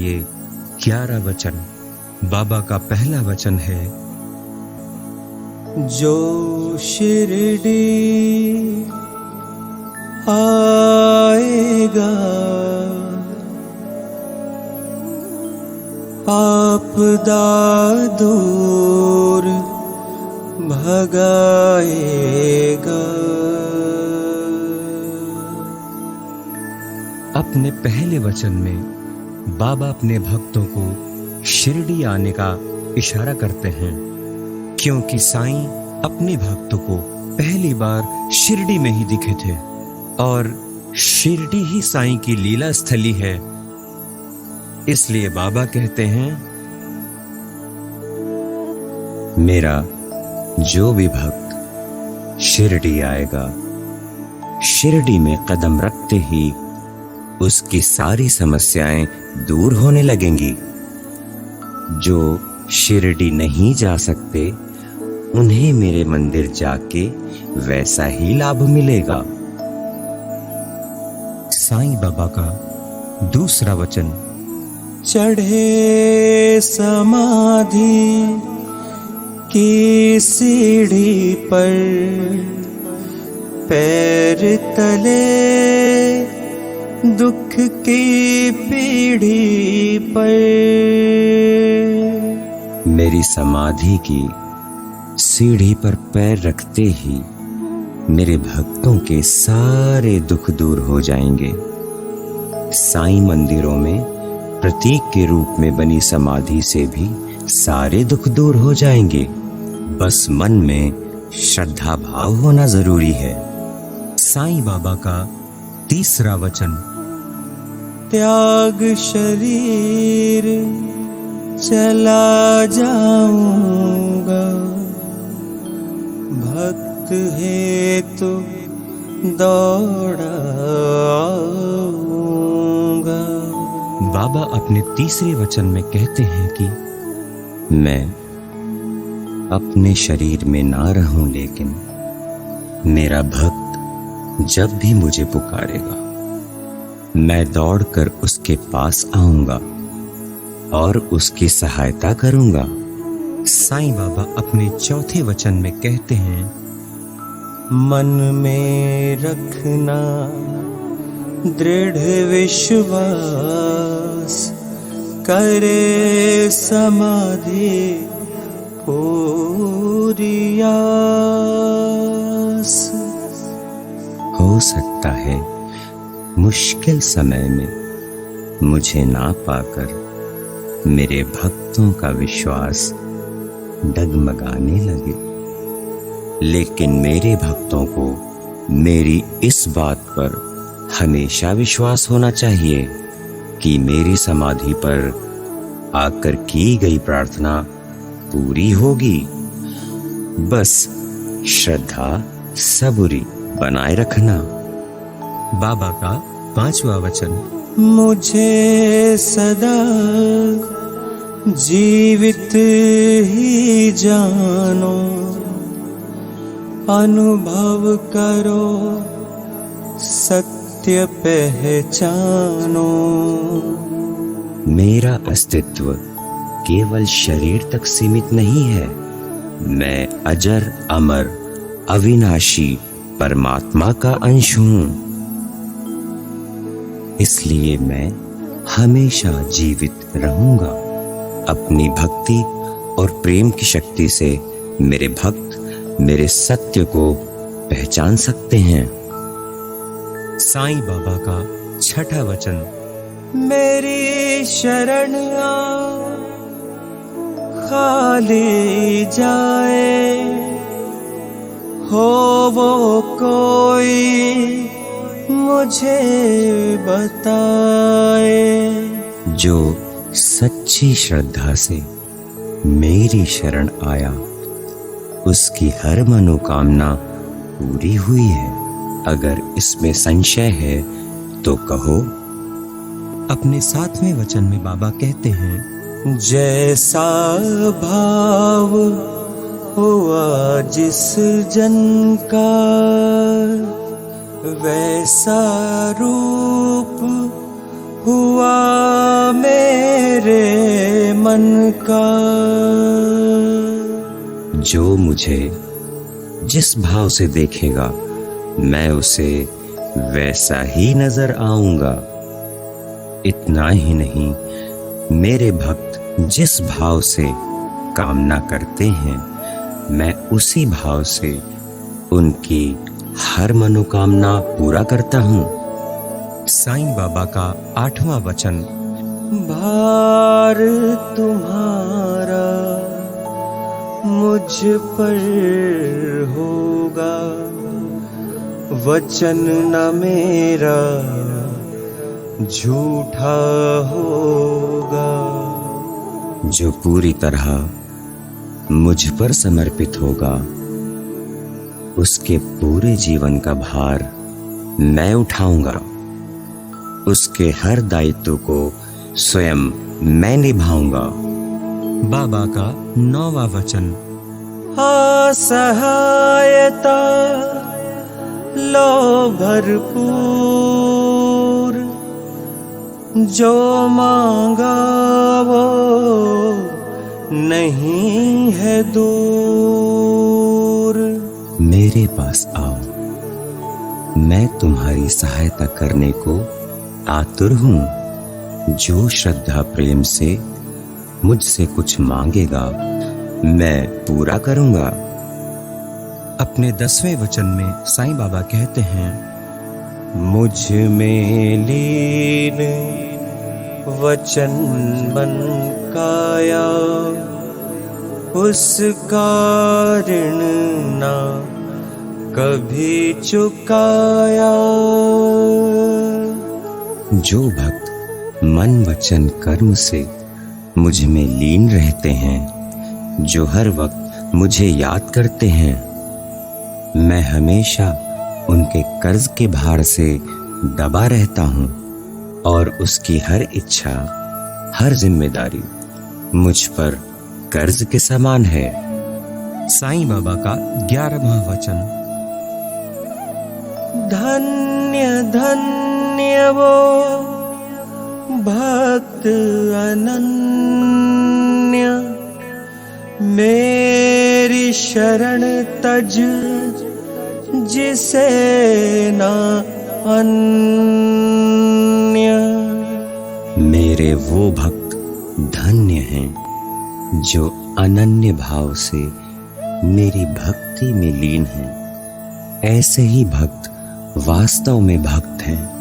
ये 11 वचन। बाबा का पहला वचन है, जो शिरडी आएगा आपदा दूर भगाएगा। अपने पहले वचन में बाबा अपने भक्तों को शिरडी आने का इशारा करते हैं, क्योंकि साईं अपने भक्तों को पहली बार शिरडी में ही दिखे थे और शिरडी ही साईं की लीला स्थली है। इसलिए बाबा कहते हैं, मेरा जो भी भक्त शिरडी आएगा, शिरडी में कदम रखते ही उसकी सारी समस्याएं दूर होने लगेंगी। जो शिरडी नहीं जा सकते, उन्हें मेरे मंदिर जाके वैसा ही लाभ मिलेगा। साईं बाबा का दूसरा वचन, चढ़े समाधि की सीढ़ी पर पैर तले दुख की पीढ़ी पर। मेरी समाधि की सीढ़ी पर पैर रखते ही मेरे भक्तों के सारे दुख दूर हो जाएंगे। साईं मंदिरों में प्रतीक के रूप में बनी समाधि से भी सारे दुख दूर हो जाएंगे। बस मन में श्रद्धा भाव होना जरूरी है। साईं बाबा का तीसरा वचन, त्याग शरीर चला जाऊंगा, भक्त है तो दौड़ाऊंगा। बाबा अपने तीसरे वचन में कहते हैं कि मैं अपने शरीर में ना रहूं, लेकिन मेरा भक्त जब भी मुझे पुकारेगा, मैं दौड़कर उसके पास आऊंगा और उसकी सहायता करूंगा। साईं बाबा अपने चौथे वचन में कहते हैं, मन में रखना दृढ़ विश्वास, करे समाधि पूरी आस। हो सकता है मुश्किल समय में मुझे ना पाकर मेरे भक्तों का विश्वास डगमगाने लगे, लेकिन मेरे भक्तों को मेरी इस बात पर हमेशा विश्वास होना चाहिए कि मेरी समाधि पर आकर की गई प्रार्थना पूरी होगी। बस श्रद्धा सबूरी बनाए रखना। बाबा का पांचवा वचन, मुझे सदा जीवित ही जानो, अनुभव करो सत्य पहचानो। मेरा अस्तित्व केवल शरीर तक सीमित नहीं है। मैं अजर अमर अविनाशी परमात्मा का अंश हूं। इसलिए मैं हमेशा जीवित रहूंगा। अपनी भक्ति और प्रेम की शक्ति से मेरे भक्त मेरे सत्य को पहचान सकते हैं। साईं बाबा का छठा वचन, मेरी शरण आ खाली जाए, हो वो कोई मुझे बताए। जो सच्ची श्रद्धा से मेरी शरण आया, उसकी हर मनोकामना पूरी हुई है। अगर इसमें संशय है तो कहो। अपने सातवें वचन में बाबा कहते हैं, जैसा भाव हुआ जिस जन का, वैसा रूप हुआ मेरा। मेरे मन का। जो मुझे जिस भाव से देखेगा मैं उसे वैसा ही नजर आऊंगा। इतना ही नहीं, मेरे भक्त जिस भाव से कामना करते हैं मैं उसी भाव से उनकी हर मनोकामना पूरा करता हूँ। साईं बाबा का 8वां वचन। भार तुम्हारा मुझ पर होगा, वचन न मेरा झूठा होगा। जो पूरी तरह मुझ पर समर्पित होगा उसके पूरे जीवन का भार मैं उठाऊंगा। उसके हर दायित्व को स्वयं मैं निभाऊंगा। बाबा का 9वां वचन। असहायता लो भरपूर, जो मांगा वो नहीं है दूर। मेरे पास आओ, मैं तुम्हारी सहायता करने को आतुर हूँ। जो श्रद्धा प्रेम से मुझसे कुछ मांगेगा मैं पूरा करूंगा। अपने 10वें वचन में साईं बाबा कहते हैं, मुझ में लीन वचन बन काया, उसका ऋण ना कभी चुकाया। जो भक्त मन वचन कर्म से मुझ में लीन रहते हैं, जो हर वक्त मुझे याद करते हैं, मैं हमेशा उनके कर्ज के भार से दबा रहता हूँ और उसकी हर इच्छा, हर जिम्मेदारी मुझ पर कर्ज के समान है। साईं बाबा का 11वां वचन। धन्य धन्य वो भक्त अनन्य, मेरी शरण तज जिसे ना अन्य। मेरे वो भक्त धन्य हैं जो अनन्य भाव से मेरी भक्ति में लीन हैं। ऐसे ही भक्त वास्तव में भक्त हैं।